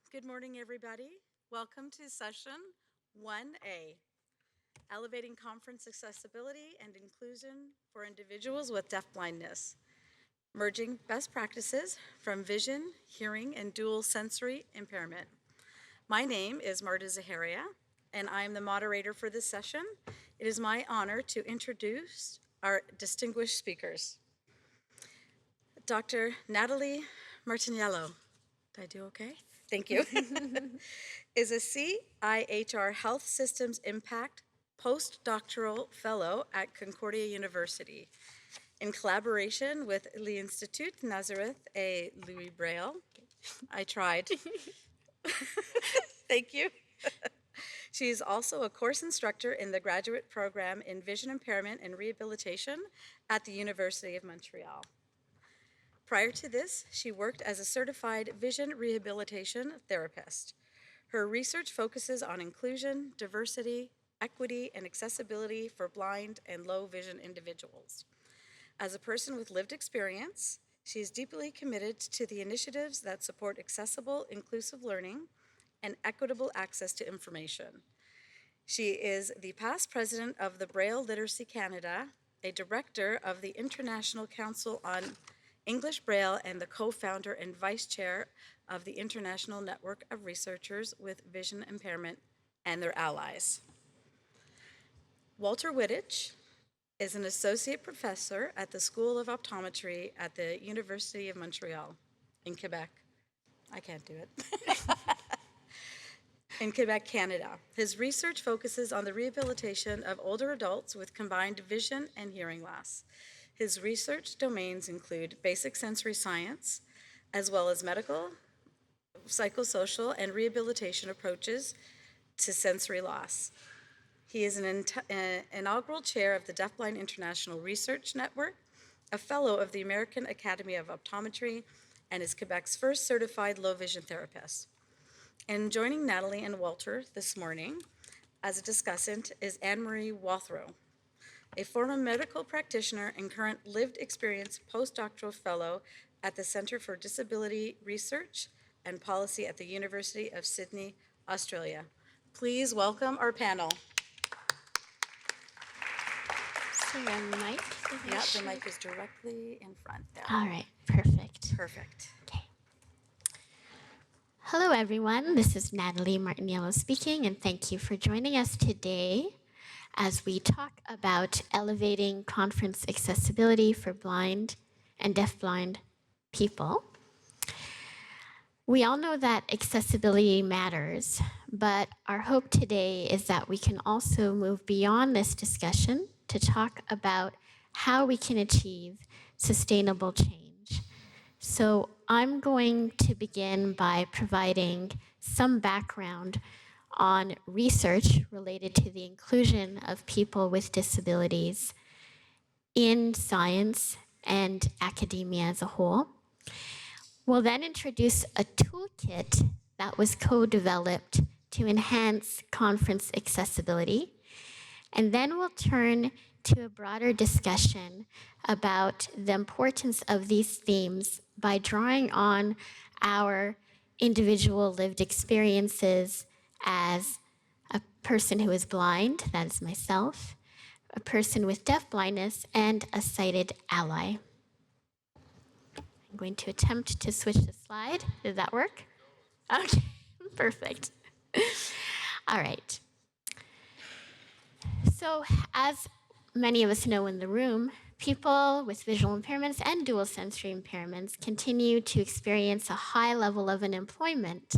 Good morning, everybody. Welcome to session 1A, Elevating Conference Accessibility and Inclusion for Individuals with Deafblindness, merging best practices from vision, hearing, and dual sensory impairment. My name is Marta Zaharia, and I am the moderator for this session. It is my honor to introduce our distinguished speakers. Dr. Natalie Martiniello. Did I do okay? Thank you. Is a CIHR Health Systems Impact postdoctoral fellow at Concordia University. In collaboration with l'Institut Nazareth et Louis Braille, I tried. Thank you. She is also a course instructor in the graduate program in vision impairment and rehabilitation at the University of Montreal. Prior to this, she worked as a certified vision rehabilitation therapist. Her research focuses on inclusion, diversity, equity, and accessibility for blind and low vision individuals. As a person with lived experience, she is deeply committed to the initiatives that support accessible, inclusive learning and equitable access to information. She is the past president of the Braille Literacy Canada, a director of the International Council on English Braille, and the co-founder and vice chair of the International Network of Researchers with Vision Impairment and their allies. Walter Wittich is an associate professor at the School of Optometry at the University of Montreal in Quebec. I can't do it. In Quebec, Canada. His research focuses on the rehabilitation of older adults with combined vision and hearing loss. His research domains include basic sensory science, as well as medical, psychosocial, and rehabilitation approaches to sensory loss. He is an inaugural chair of the Deafblind International Research Network, a fellow of the American Academy of Optometry, and is Quebec's first certified low vision therapist. And joining Natalie and Walter this morning as a discussant is Anne-Marie Wathrow, a former medical practitioner and current lived experience postdoctoral fellow at the Centre for Disability Research and Policy at the University of Sydney, Australia. Please welcome our panel. So the mic? Yeah, the mic is directly in front there. All right, perfect. Perfect. Okay. Hello, everyone. This is Natalie Martiniello speaking, and thank you for joining us today as we talk about elevating conference accessibility for blind and deafblind people. We all know that accessibility matters, but our hope today is that we can also move beyond this discussion to talk about how we can achieve sustainable change. So I'm going to begin by providing some background on research related to the inclusion of people with disabilities in science and academia as a whole. We'll then introduce a toolkit that was co-developed to enhance conference accessibility. And then we'll turn to a broader discussion about the importance of these themes by drawing on our individual lived experiences as a person who is blind, that is myself, a person with deafblindness, and a sighted ally. I'm going to attempt to switch the slide. Did that work? Okay, perfect. All right. So as many of us know in the room, people with visual impairments and dual sensory impairments continue to experience a high level of unemployment.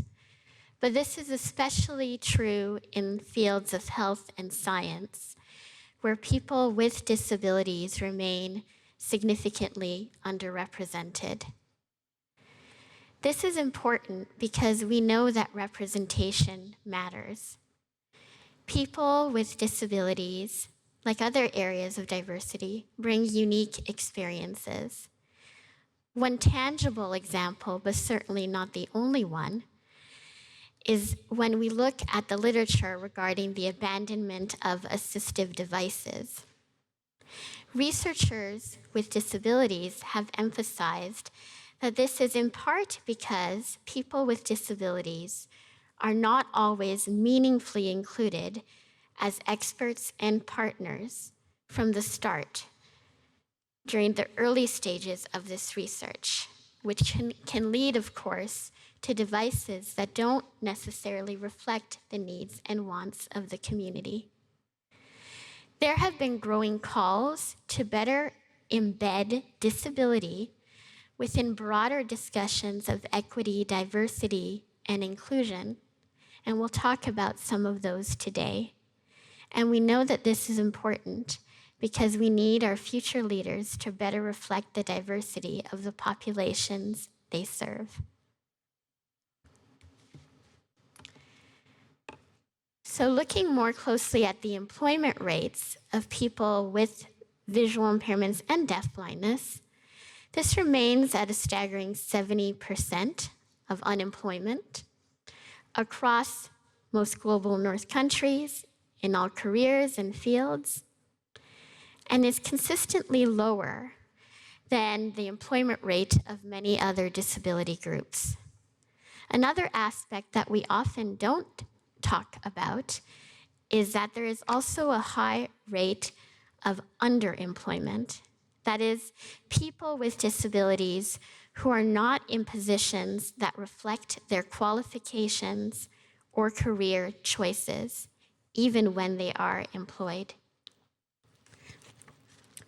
But this is especially true in fields of health and science, where people with disabilities remain significantly underrepresented. This is important because we know that representation matters. People with disabilities, like other areas of diversity, bring unique experiences. One tangible example, but certainly not the only one, is when we look at the literature regarding the abandonment of assistive devices. Researchers with disabilities have emphasized This is in part because people with disabilities are not always meaningfully included as experts and partners from the start during the early stages of this research, which can lead, of course, to devices that don't necessarily reflect the needs and wants of the community. There have been growing calls to better embed disability within broader discussions of equity, diversity, and inclusion, and we'll talk about some of those today. And we know that this is important because we need our future leaders to better reflect the diversity of the populations they serve. So looking more closely at the employment rates of people with visual impairments and deafblindness, this remains at a staggering 70% of unemployment across most global North countries, in all careers and fields, and is consistently lower than the employment rate of many other disability groups. Another aspect that we often don't talk about is that there is also a high rate of underemployment. That is, people with disabilities who are not in positions that reflect their qualifications or career choices, even when they are employed.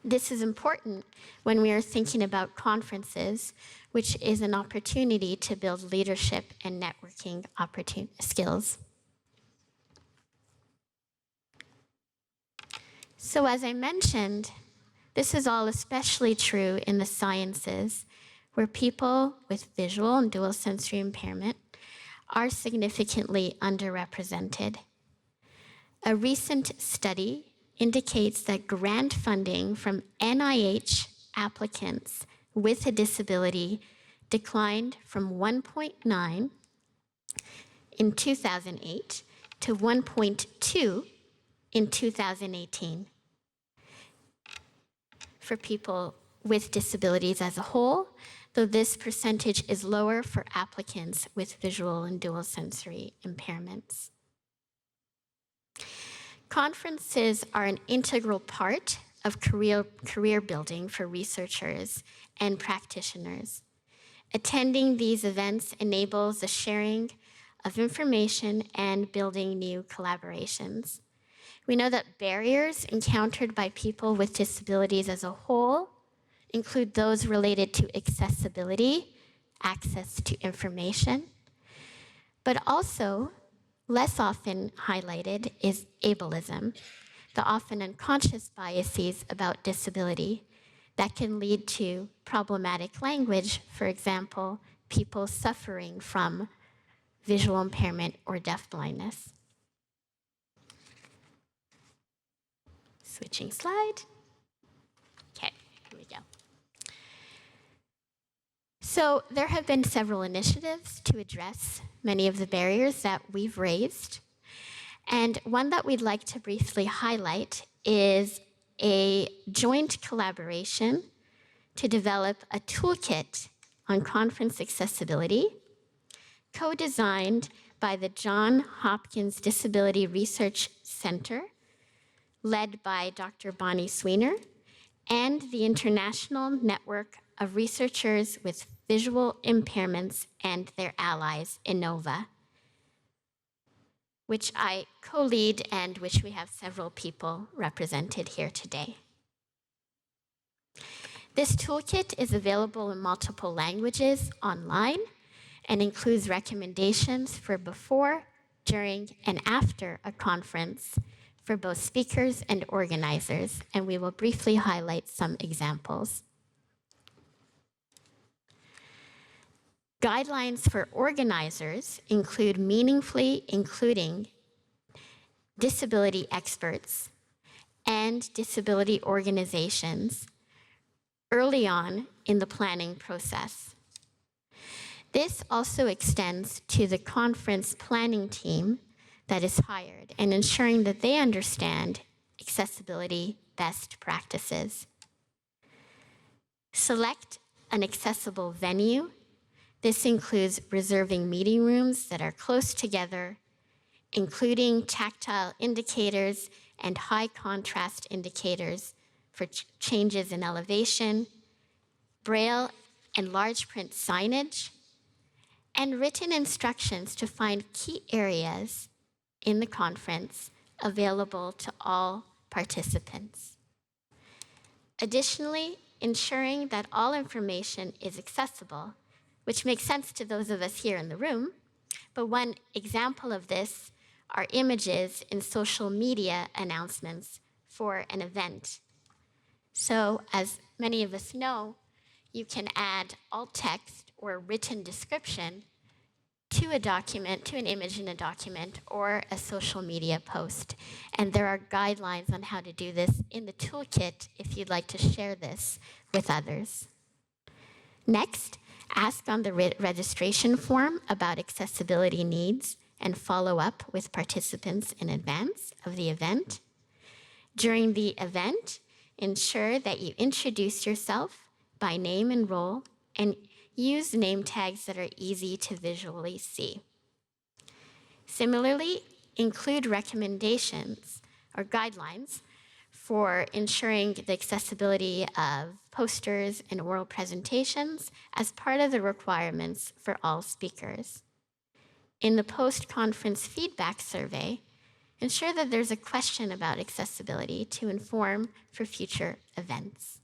This is important when we are thinking about conferences, which is an opportunity to build leadership and networking skills. So as I mentioned, this is all especially true in the sciences, where people with visual and dual sensory impairment are significantly underrepresented. A recent study indicates that grant funding from NIH applicants with a disability declined from 1.9 in 2008 to 1.2 in 2018. For people with disabilities as a whole, though this percentage is lower for applicants with visual and dual sensory impairments. Conferences are an integral part of career building for researchers and practitioners. Attending these events enables the sharing of information and building new collaborations. We know that barriers encountered by people with disabilities as a whole include those related to accessibility, access to information, but also less often highlighted is ableism, the often unconscious biases about disability that can lead to problematic language, for example, people suffering from visual impairment or deafblindness. Switching slide. Okay, here we go. So there have been several initiatives to address many of the barriers that we've raised. And one that we'd like to briefly highlight is a joint collaboration to develop a toolkit on conference accessibility, co-designed by the Johns Hopkins Disability Research Center, led by Dr. Bonnie Sweener, and the International Network of Researchers with Visual Impairments and their allies, INNOVA, which I co-lead and which we have several people represented here today. This toolkit is available in multiple languages online and includes recommendations for before, during, and after a conference for both speakers and organizers, and we will briefly highlight some examples. Guidelines for organizers include meaningfully including disability experts and disability organizations early on in the planning process. This also extends to the conference planning team that is hired and ensuring that they understand accessibility best practices. Select an accessible venue. This includes reserving meeting rooms that are close together, including tactile indicators and high contrast indicators for changes in elevation, braille and large print signage, and written instructions to find key areas in the conference available to all participants. Additionally, ensuring that all information is accessible, which makes sense to those of us here in the room, but one example of this are images in social media announcements for an event. So, as many of us know, you can add alt text or written description to a document, to an image in a document, or a social media post. And there are guidelines on how to do this in the toolkit if you'd like to share this with others. Next, ask on the registration form about accessibility needs and follow up with participants in advance of the event. During the event, ensure that you introduce yourself by name and role and use name tags that are easy to visually see. Similarly, include recommendations or guidelines for ensuring the accessibility of posters and oral presentations as part of the requirements for all speakers. In the post-conference feedback survey, ensure that there's a question about accessibility to inform for future events.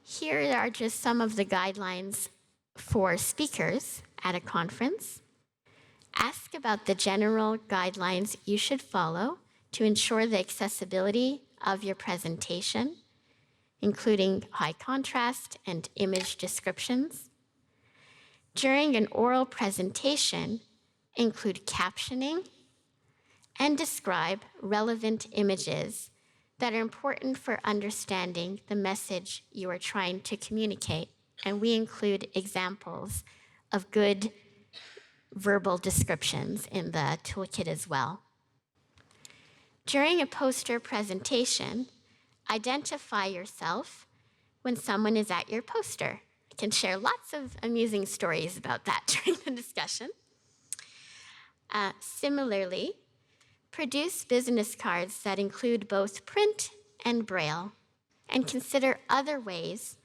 Here are just some of the guidelines for speakers at a conference. Ask about the general guidelines you should follow to ensure the accessibility of your presentation, including high contrast and image descriptions. During an oral presentation, include captioning and describe relevant images that are important for understanding the message you are trying to communicate. And we include examples of good verbal descriptions in the toolkit as well. During a poster presentation, identify yourself when someone is at your poster. I can share lots of amusing stories about that during the discussion. Similarly, produce business cards that include both print and braille, and consider other ways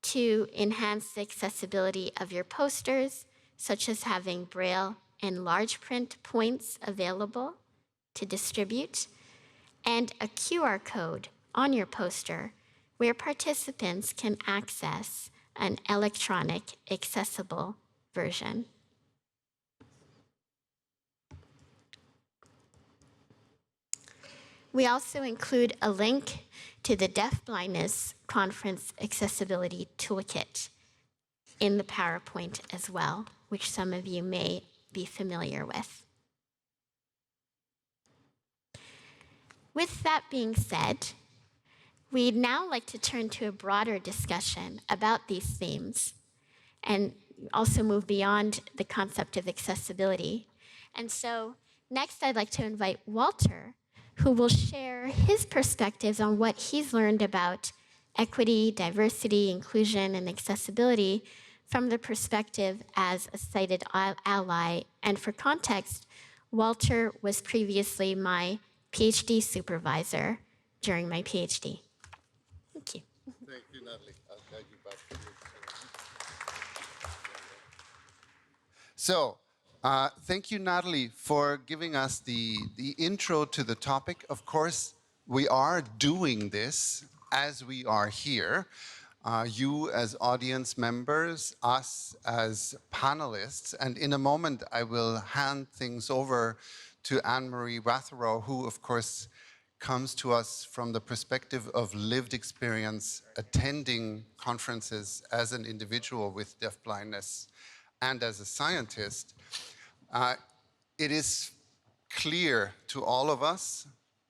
to enhance the accessibility of your posters, such as having braille and large print points available to distribute, and a QR code on your poster where participants can access an electronic accessible version. We also include a link to the Deafblindness Conference Accessibility Toolkit in the PowerPoint as well, which some of you may be familiar with. With that being said, we'd now like to turn to a broader discussion about these themes and also move beyond the concept of accessibility. And so next I'd like to invite Walter, who will share his perspectives on what he's learned about equity, diversity, inclusion, and accessibility from the perspective as a sighted ally. And for context, Walter was previously my PhD supervisor during my PhD. Thank you. Thank you, Natalie. I'll guide you back to you. So, thank you, Natalie, for giving us the intro to the topic. Of course, we are doing this as we are here. You as audience members, us as panelists, and in a moment I will hand things over to Anne-Marie Watherow, who of course comes to us from the perspective of lived experience attending conferences as an individual with deafblindness and as a scientist. It is clear to all of us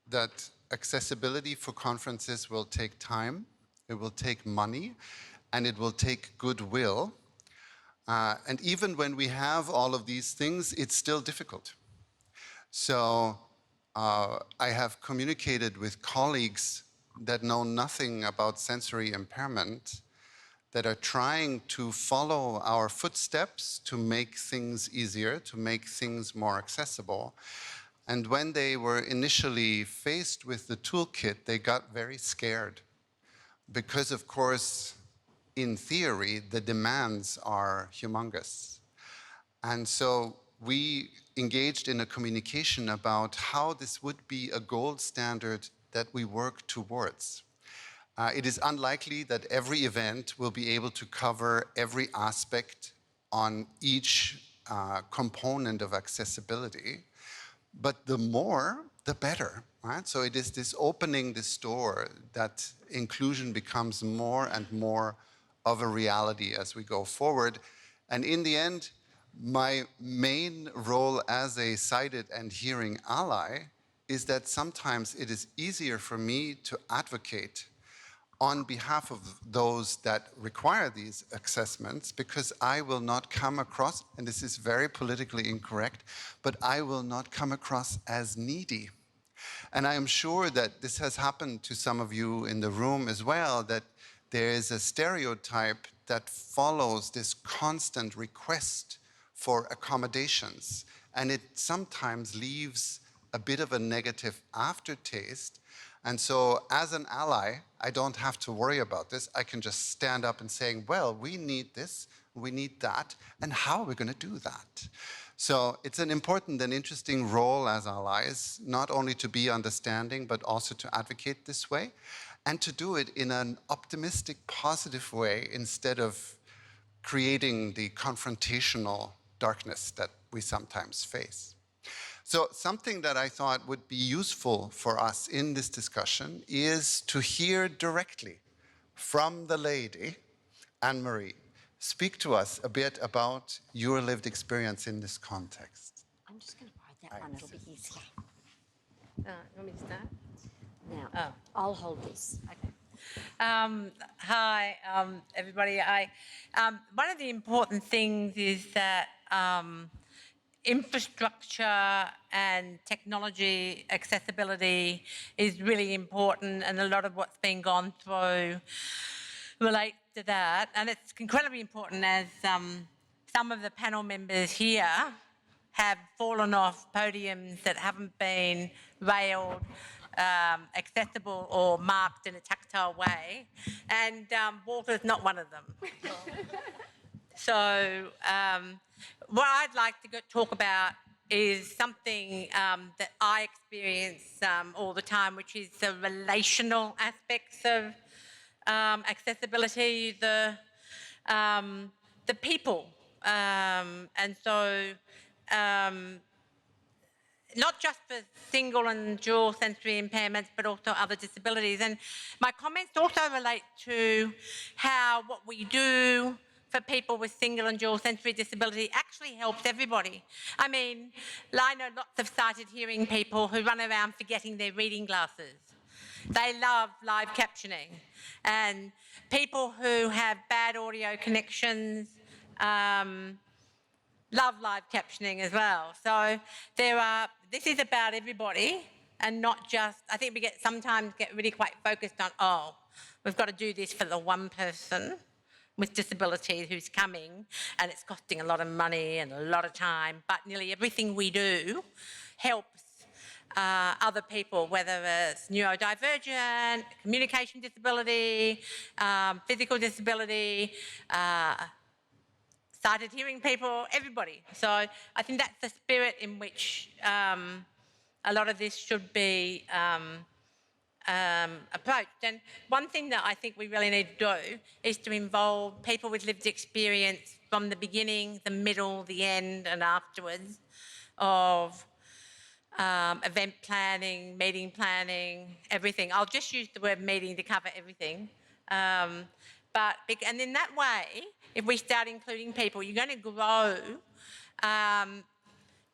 that accessibility for conferences will take time, it will take money, and it will take goodwill. And even when we have all of these things, it's still difficult. So I have communicated with colleagues that know nothing about sensory impairment, that are trying to follow our footsteps to make things easier, to make things more accessible. And when they were initially faced with the toolkit, they got very scared because, of course, in theory, the demands are humongous. And so we engaged in a communication about how this would be a gold standard that we work towards. It is unlikely that every event will be able to cover every aspect on each component of accessibility, but the more, the better, right? So it is this opening this door that inclusion becomes more and more of a reality as we go forward. And in the end, my main role as a sighted and hearing ally is that sometimes it is easier for me to advocate on behalf of those that require these assessments, because I will not come across, and this is very politically incorrect, but I will not come across as needy. And I am sure that this has happened to some of you in the room as well, that there is a stereotype that follows this constant request for accommodations. And it sometimes leaves a bit of a negative aftertaste. And so as an ally, I don't have to worry about this. I can just stand up and saying, well, we need this, we need that, and how are we going to do that? So it's an important and interesting role as allies, not only to be understanding, but also to advocate this way, and to do it in an optimistic, positive way instead of creating the confrontational darkness that we sometimes face. So something that I thought would be useful for us in this discussion is to hear directly from the lady, Anne-Marie. Speak to us a bit about your lived experience in this context. I'm just going to ride that one, it'll be easier. You want me to start? Now, I'll hold this. Okay. Hi, everybody. One of the important things is that infrastructure and technology accessibility is really important, and a lot of what's been gone through relates to that. And it's incredibly important, as some of the panel members here have fallen off podiums that haven't been railed, accessible or marked in a tactile way, and Walter's not one of them. So what I'd like to talk about is something that I experience all the time, which is the relational aspects of accessibility, the people. And so not just for single and dual sensory impairments, but also other disabilities. And my comments also relate to how what we do for people with single and dual sensory disability actually helps everybody. I mean, I know lots of sighted hearing people who run around forgetting their reading glasses. They love live captioning. And people who have bad audio connections, love live captioning as well. So this is about everybody, and not just, I think we sometimes get really quite focused on, oh, we've got to do this for the one person with disability who's coming, and it's costing a lot of money and a lot of time, but nearly everything we do helps other people, whether it's neurodivergent, communication disability, physical disability, sighted hearing people, everybody. So I think that's the spirit in which a lot of this should be approached. And one thing that I think we really need to do is to involve people with lived experience from the beginning, the middle, the end, and afterwards of event planning, meeting planning, everything. I'll just use the word meeting to cover everything. And in that way, if we start including people, you're going to grow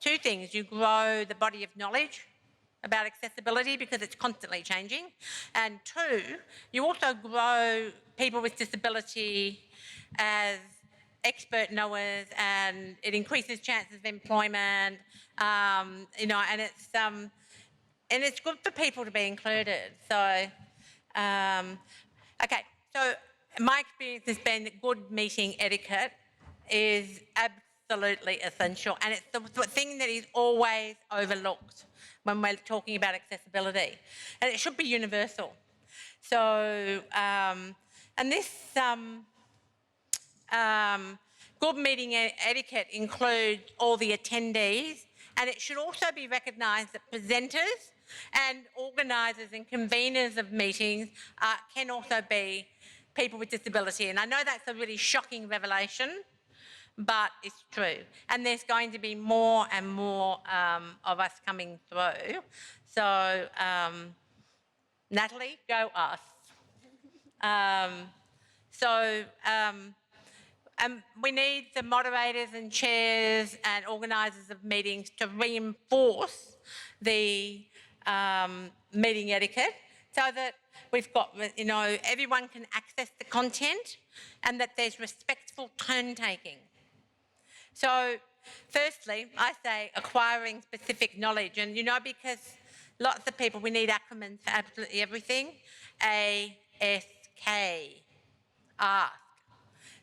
two things. You grow the body of knowledge about accessibility because it's constantly changing. And two, you also grow people with disability as expert knowers, and it increases chances of employment, and it's good for people to be included. So Okay, so my experience has been that good meeting etiquette is absolutely essential, and it's the thing that is always overlooked when we're talking about accessibility, and it should be universal. So, and this good meeting etiquette includes all the attendees, and it should also be recognised that presenters and organisers and conveners of meetings can also be people with disability. And I know that's a really shocking revelation, but it's true. And there's going to be more and more of us coming through. So, Natalie, go us. We need the moderators and chairs and organisers of meetings to reinforce the meeting etiquette so that we've got, you know, everyone can access the content and that there's respectful turn taking. So, firstly, I say acquiring specific knowledge, and you know, because lots of people, we need acronyms for absolutely everything. ASK, ask.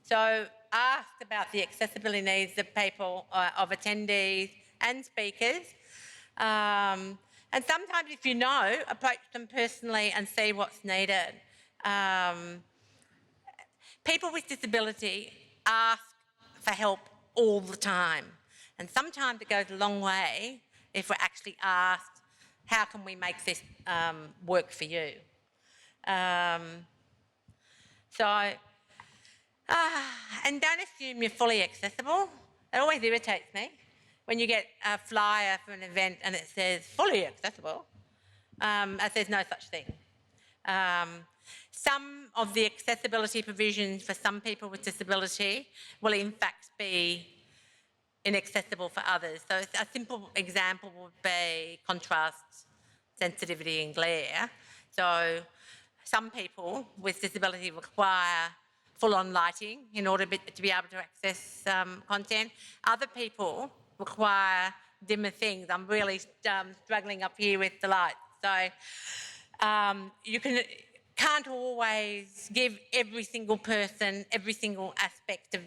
So, ask about the accessibility needs of people, of attendees and speakers. And sometimes, if you know, approach them personally and see what's needed. People with disability ask for help all the time. And sometimes it goes a long way if we're actually asked, how can we make this work for you? And don't assume you're fully accessible. It always irritates me when you get a flyer for an event and it says fully accessible, as there's no such thing. Some of the accessibility provisions for some people with disability will in fact be inaccessible for others. So a simple example would be contrast, sensitivity and glare. So some people with disability require full-on lighting in order to be able to access content. Other people require dimmer things. I'm really struggling up here with the lights. So you can't always give every single person every single aspect of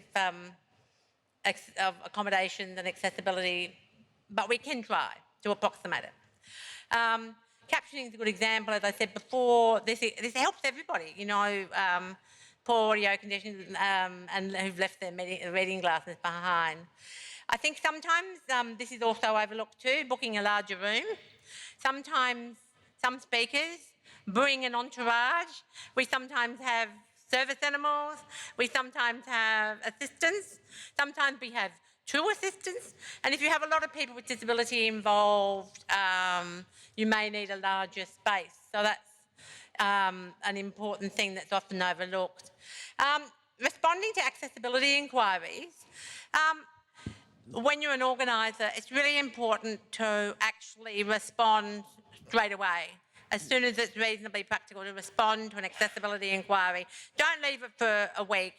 accommodations and accessibility, but we can try to approximate it. Captioning is a good example. As I said before, this helps everybody, you know, poor audio conditions and who've left their reading glasses behind. I think sometimes this is also overlooked too, booking a larger room. Sometimes some speakers bring an entourage. We sometimes have service animals. We sometimes have assistants. Sometimes we have 2 assistants. And if you have a lot of people with disability involved, you may need a larger space. So that's an important thing that's often overlooked. Responding to accessibility inquiries, when you're an organiser, it's really important to actually respond straight away, as soon as it's reasonably practical, to respond to an accessibility inquiry. Don't leave it for a week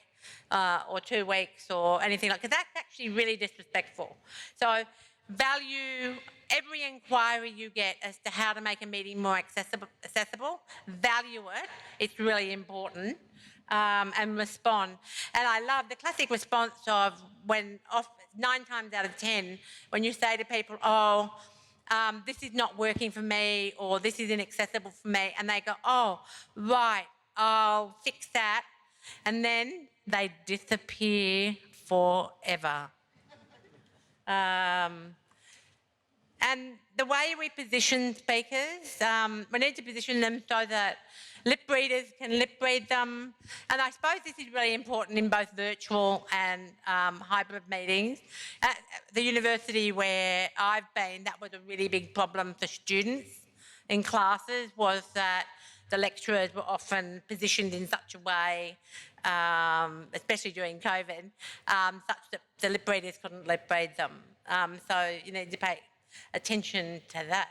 or 2 weeks or anything like that, because that's actually really disrespectful. So value every inquiry you get as to how to make a meeting more accessible. Value it. It's really important. And respond. And I love the classic response of when 9 times out of 10, when you say to people, oh, this is not working for me, or this is inaccessible for me, and they go, oh, right, I'll fix that, and then they disappear forever. And the way we position speakers, we need to position them so that lip readers can lip read them. And I suppose this is really important in both virtual and hybrid meetings. At the university where I've been, that was a really big problem for students in classes, was that the lecturers were often positioned in such a way, especially during COVID, such that the lip readers couldn't lip read them. So you need to pay attention to that.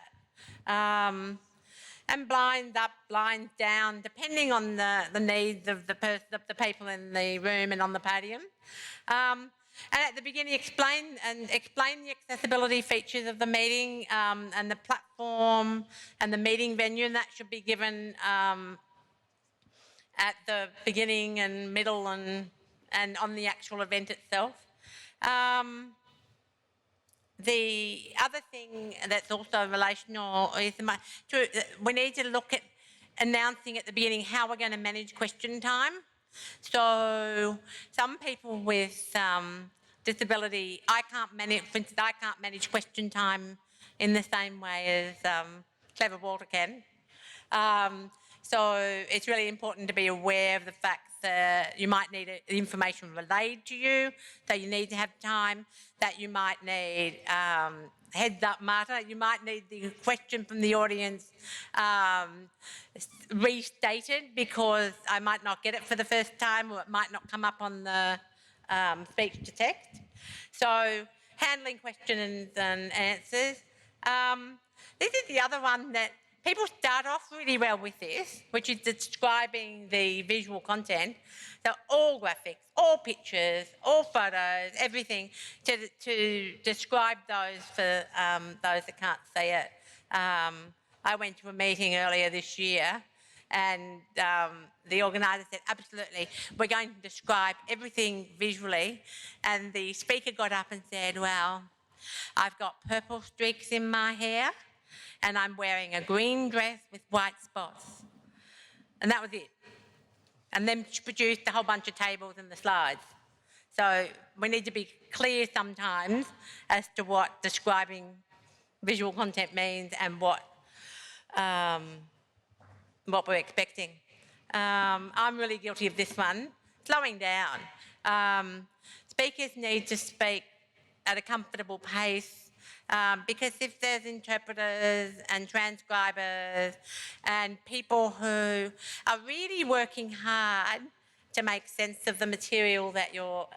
And blinds up, blinds down, depending on the needs of the people in the room and on the podium. And at the beginning, explain the accessibility features of the meeting and the platform and the meeting venue, and that should be given at the beginning and middle and on the actual event itself. The other thing that's also relational is we need to look at announcing at the beginning how we're going to manage question time. So some people with disability, for instance, I can't manage question time in the same way as Clever Walter can. So it's really important to be aware of the fact that you might need information relayed to you, so you need to have time, that you might need heads up Marta, you might need the question from the audience restated because I might not get it for the first time or it might not come up on the speech to text. So handling questions and answers. This is the other one that people start off really well with this, which is describing the visual content. So all graphics, all pictures, all photos, everything to describe those for those that can't see it. I went to a meeting earlier this year and the organiser said, absolutely, we're going to describe everything visually. And the speaker got up and said, well, I've got purple streaks in my hair and I'm wearing a green dress with white spots. And that was it. And then she produced a whole bunch of tables and the slides. So we need to be clear sometimes as to what describing visual content means and what we're expecting. I'm really guilty of this one, slowing down. Speakers need to speak at a comfortable pace because if there's interpreters and transcribers and people who are really working hard to make sense of the material that you're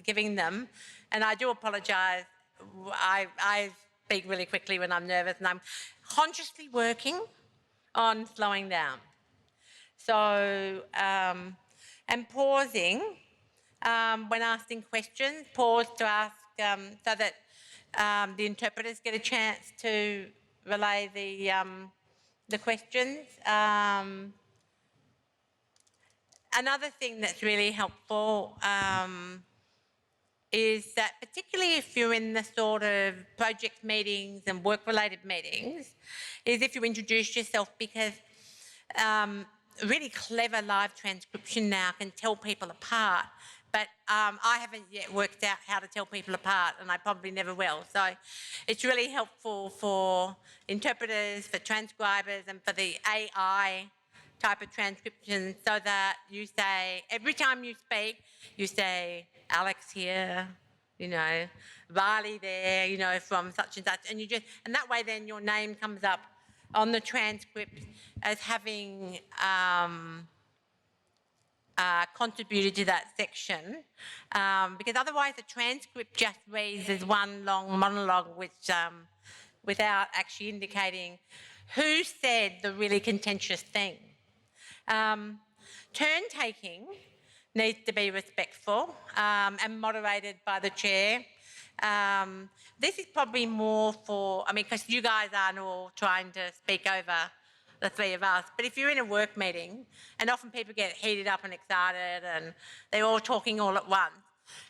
giving them, and I do apologise, I speak really quickly when I'm nervous and I'm consciously working on slowing down. So, and pausing when asking questions, pause to ask so that the interpreters get a chance to relay the questions. Another thing that's really helpful is that particularly if you're in the sort of project meetings and work-related meetings, is if you introduce yourself, because really clever live transcription now can tell people apart, but I haven't yet worked out how to tell people apart, and I probably never will. So it's really helpful for interpreters, for transcribers, and for the AI type of transcription, so that you say, every time you speak, you say, Alex here, you know, Riley there, you know, from such and such, and you just, and that way then your name comes up on the transcript as having contributed to that section, because otherwise the transcript just reads as one long monologue, which without actually indicating who said the really contentious thing. Turn taking needs to be respectful and moderated by the chair. This is probably more for, I mean, because you guys aren't all trying to speak over the three of us, but if you're in a work meeting, and often people get heated up and excited and they're all talking all at once,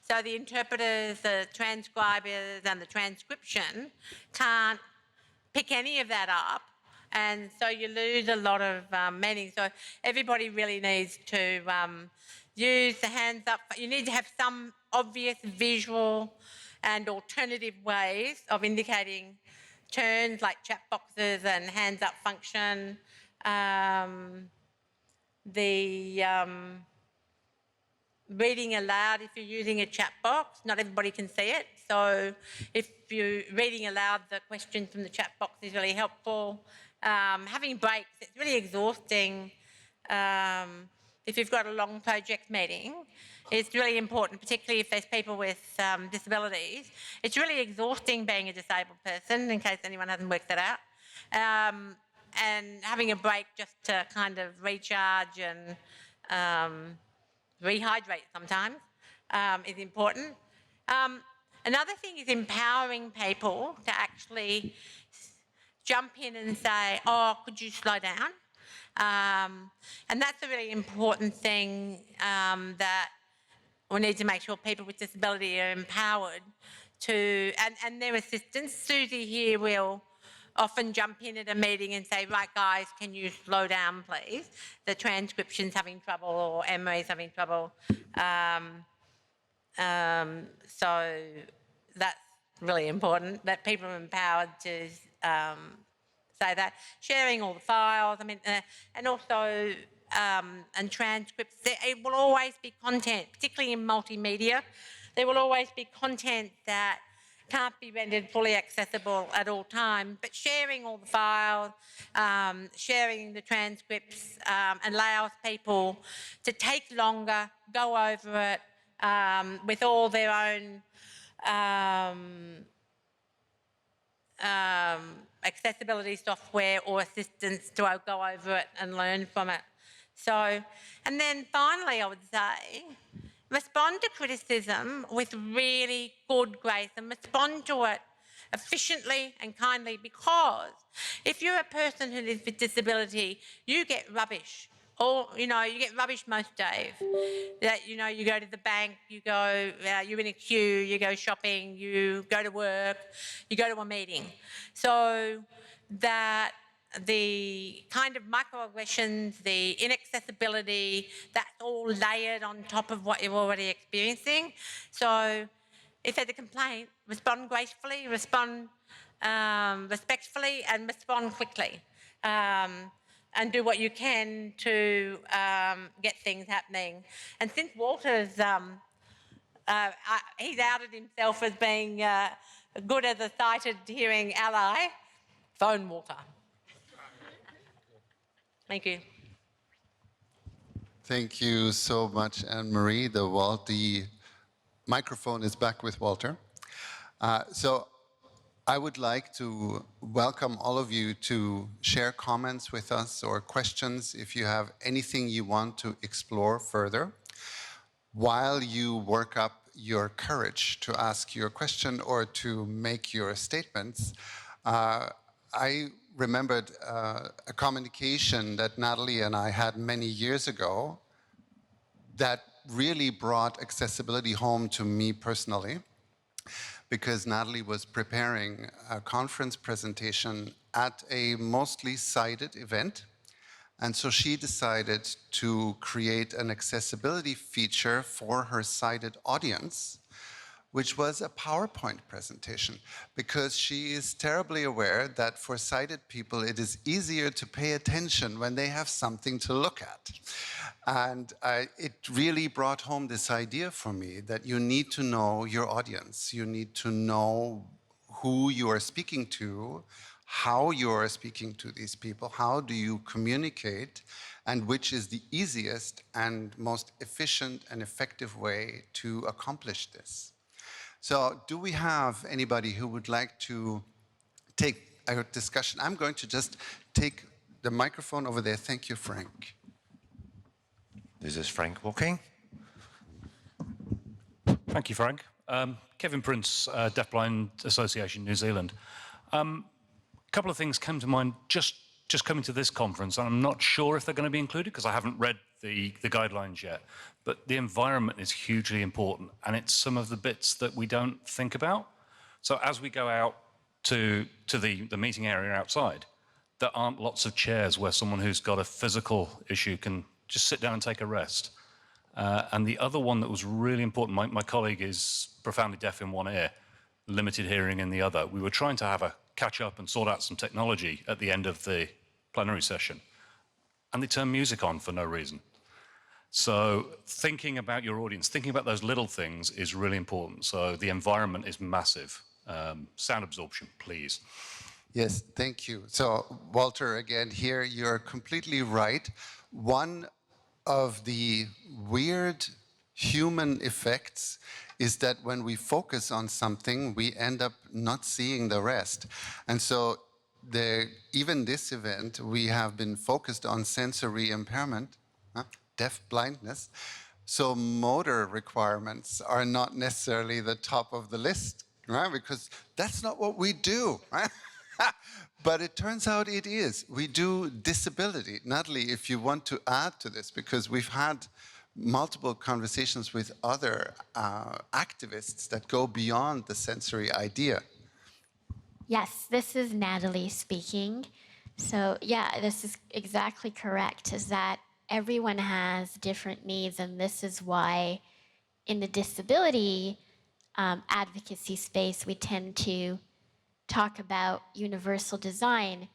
so the interpreters, the transcribers and the transcription can't pick any of that up, and so you lose a lot of meaning. So everybody really needs to use the hands up. You need to have some obvious visual and alternative ways of indicating turns, like chat boxes and hands up function. Reading aloud, if you're using a chat box, not everybody can see it. So if you're reading aloud, the question from the chat box is really helpful. Having breaks, it's really exhausting. If you've got a long project meeting, it's really important, particularly if there's people with disabilities. It's really exhausting being a disabled person, in case anyone hasn't worked that out. And having a break just to kind of recharge and rehydrate sometimes is important. Another thing is empowering people to actually jump in and say, oh, could you slow down? And that's a really important thing that we need to make sure people with disability are empowered to, and their assistants. Susie here will often jump in at a meeting and say, right guys, can you slow down please? The transcription's having trouble or Emery's having trouble. So that's really important, that people are empowered to say that. Sharing all the files, I mean, and also, and transcripts, it will always be content, particularly in multimedia, there will always be content that can't be rendered fully accessible at all times, but sharing all the files, sharing the transcripts allows people to take longer, go over it with all their own accessibility software or assistance to go over it and learn from it. So, and then finally I would say, respond to criticism with really good grace and respond to it efficiently and kindly, because if you're a person who lives with disability, you get rubbish. Or, you know, you get rubbish most days. That, you know, you go to the bank, you go, you're in a queue, you go shopping, you go to work, you go to a meeting. So that the kind of microaggressions, the inaccessibility, that's all layered on top of what you're already experiencing. So if there's a complaint, respond gracefully, respond respectfully, and respond quickly. And do what you can to get things happening. And since Walter's, he's outed himself as being good as a sighted hearing ally, phone Walter. Thank you. Thank you so much, Anne-Marie. The microphone is back with Walter. So I would like to welcome all of you to share comments with us or questions if you have anything you want to explore further. While you work up your courage to ask your question or to make your statements, I remembered a communication that Natalie and I had many years ago that really brought accessibility home to me personally, because Natalie was preparing a conference presentation at a mostly sighted event. And so she decided to create an accessibility feature for her sighted audience, which was a PowerPoint presentation, because she is terribly aware that for sighted people, it is easier to pay attention when they have something to look at. And it really brought home this idea for me that you need to know your audience. You need to know who you are speaking to, how you are speaking to these people, how do you communicate, and which is the easiest and most efficient and effective way to accomplish this. So do we have anybody who would like to take a discussion? I'm going to just take the microphone over there. Thank you, Frank. This is Frank walking. Thank you, Frank. Kevin Prince, Deafblind Association, New Zealand. A couple of things came to mind just coming to this conference, and I'm not sure if they're going to be included because I haven't read the guidelines yet, but the environment is hugely important, and it's some of the bits that we don't think about. So as we go out to the meeting area outside, there aren't lots of chairs where someone who's got a physical issue can just sit down and take a rest. And the other one that was really important, my colleague is profoundly deaf in one ear, limited hearing in the other. We were trying to have a catch up and sort out some technology at the end of the plenary session, and they turned music on for no reason. So thinking about your audience, thinking about those little things is really important. So the environment is massive. Sound absorption, please. Yes, thank you. So Walter, again, here you're completely right. One of the weird human effects is that when we focus on something, we end up not seeing the rest. And so even this event, we have been focused on sensory impairment, deafblindness. So motor requirements are not necessarily the top of the list, right? Because that's not what we do, right? But it turns out it is. We do disability. Natalie, if you want to add to this, because we've had multiple conversations with other activists that go beyond the sensory idea. Yes, this is Natalie speaking. So yeah, this is exactly correct, is that everyone has different needs, and this is why in the disability advocacy space, we tend to talk about universal design,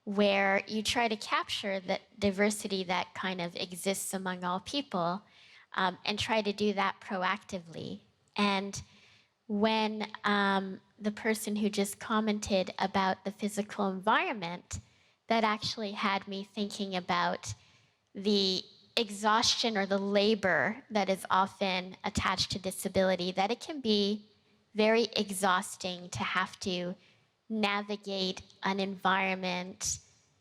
where you try to capture the diversity that kind of exists among all people, and try to do that proactively. And when the person who just commented about the physical environment, that actually had me thinking about the exhaustion or the labor that is often attached to disability, that it can be very exhausting to have to navigate an environment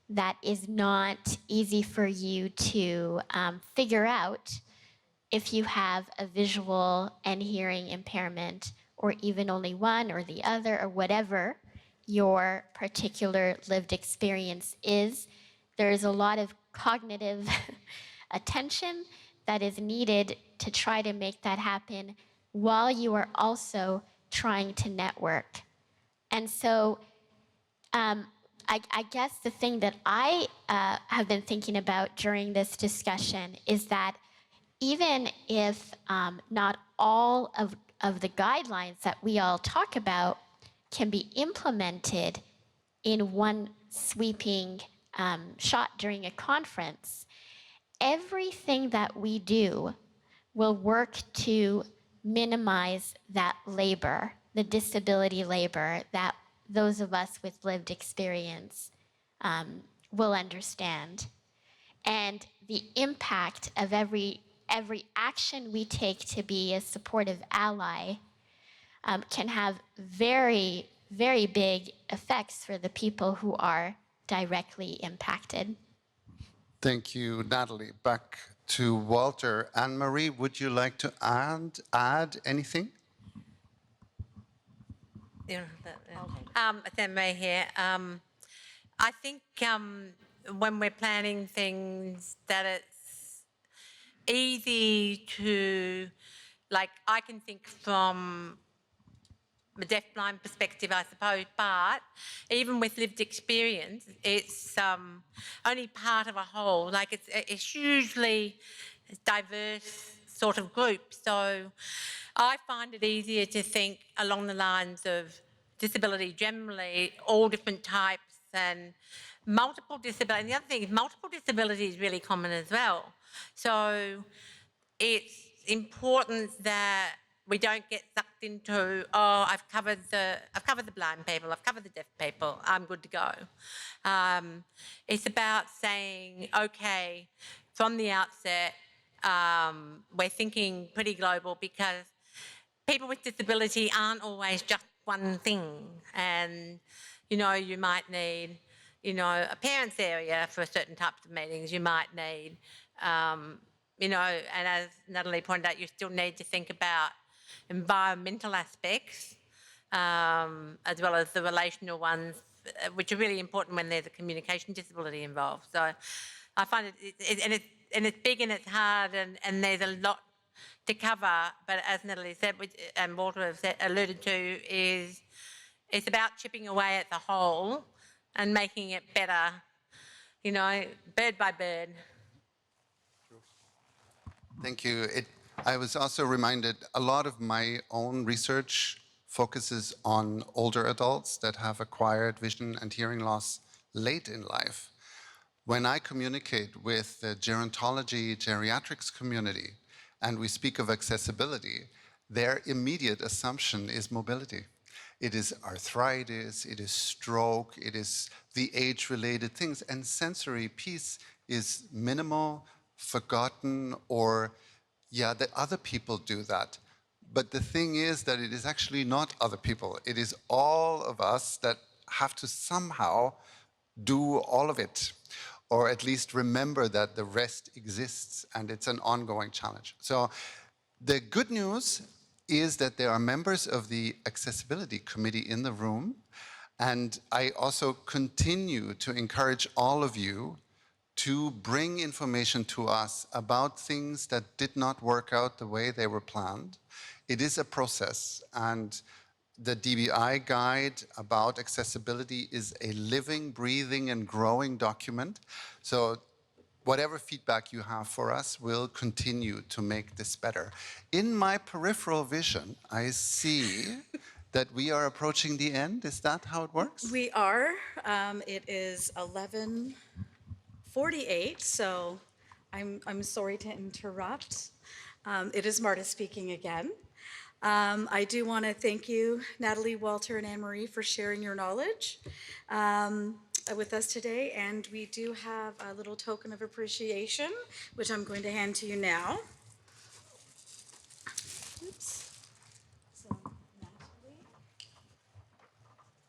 that is not easy for you to figure out if you have a visual and hearing impairment, or even only one or the other, or whatever your particular lived experience is. There is a lot of cognitive attention that is needed to try to make that happen while you are also trying to network. And so I guess the thing that I have been thinking about during this discussion is that even if not all of the guidelines that we all talk about can be implemented in one sweeping shot during a conference, everything that we do will work to minimize that labor, the disability labor that those of us with lived experience will understand. And the impact of every action we take to be a supportive ally can have very, very big effects for the people who are directly impacted. Thank you, Natalie. Back to Walter. Anne-Marie, would you like to add anything? Sam May here. I think when we're planning things that it's easy to, like, I can think from a deafblind perspective, I suppose, but even with lived experience, it's only part of a whole. Like, it's a hugely diverse sort of group. So I find it easier to think along the lines of disability generally, all different types, and multiple disability. And the other thing is multiple disability is really common as well. So it's important that we don't get sucked into, oh, I've covered the blind people, I've covered the deaf people, I'm good to go. It's about saying, okay, from the outset, we're thinking pretty global, because people with disability aren't always just one thing. And, you know, you might need, you know, a parents area for certain types of meetings. You might need, you know, and as Natalie pointed out, you still need to think about environmental aspects, as well as the relational ones, which are really important when there's a communication disability involved. So I find and it's big and it's hard, and there's a lot to cover, but as Natalie said, and Walter have alluded to, is it's about chipping away at the whole and making it better, you know, bird by bird. Thank you. I was also reminded a lot of my own research focuses on older adults that have acquired vision and hearing loss late in life. When I communicate with the gerontology geriatrics community and we speak of accessibility, their immediate assumption is mobility. It is arthritis, it is stroke, it is the age-related things, and sensory piece is minimal, forgotten, or yeah, that other people do that. But the thing is that it is actually not other people. It is all of us that have to somehow do all of it, or at least remember that the rest exists, and it's an ongoing challenge. So the good news is that there are members of the Accessibility Committee in the room, And I also continue to encourage all of you to bring information to us about things that did not work out the way they were planned. It is a process, and the DBI guide about accessibility is a living, breathing, and growing document. So whatever feedback you have for us will continue to make this better. In my peripheral vision, I see that we are approaching the end. Is that how it works? We are. It is 11:48, so I'm sorry to interrupt. It is Marta speaking again. I do want to thank you, Natalie, Walter, and Anne-Marie, for sharing your knowledge with us today. And we do have a little token of appreciation, which I'm going to hand to you now. Oops. So, Natalie,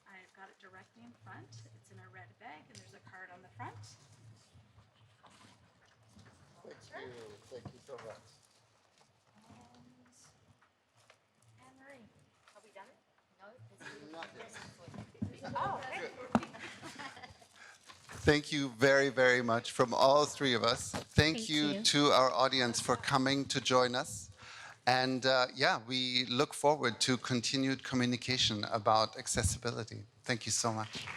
I've got it directly in front. It's in a red bag, and there's a card on the front. Thank you so much. Anne-Marie. Have we done it? Thank you very, very much from all three of us. Thank you to our audience for coming to join us. And yeah, we look forward to continued communication about accessibility. Thank you so much.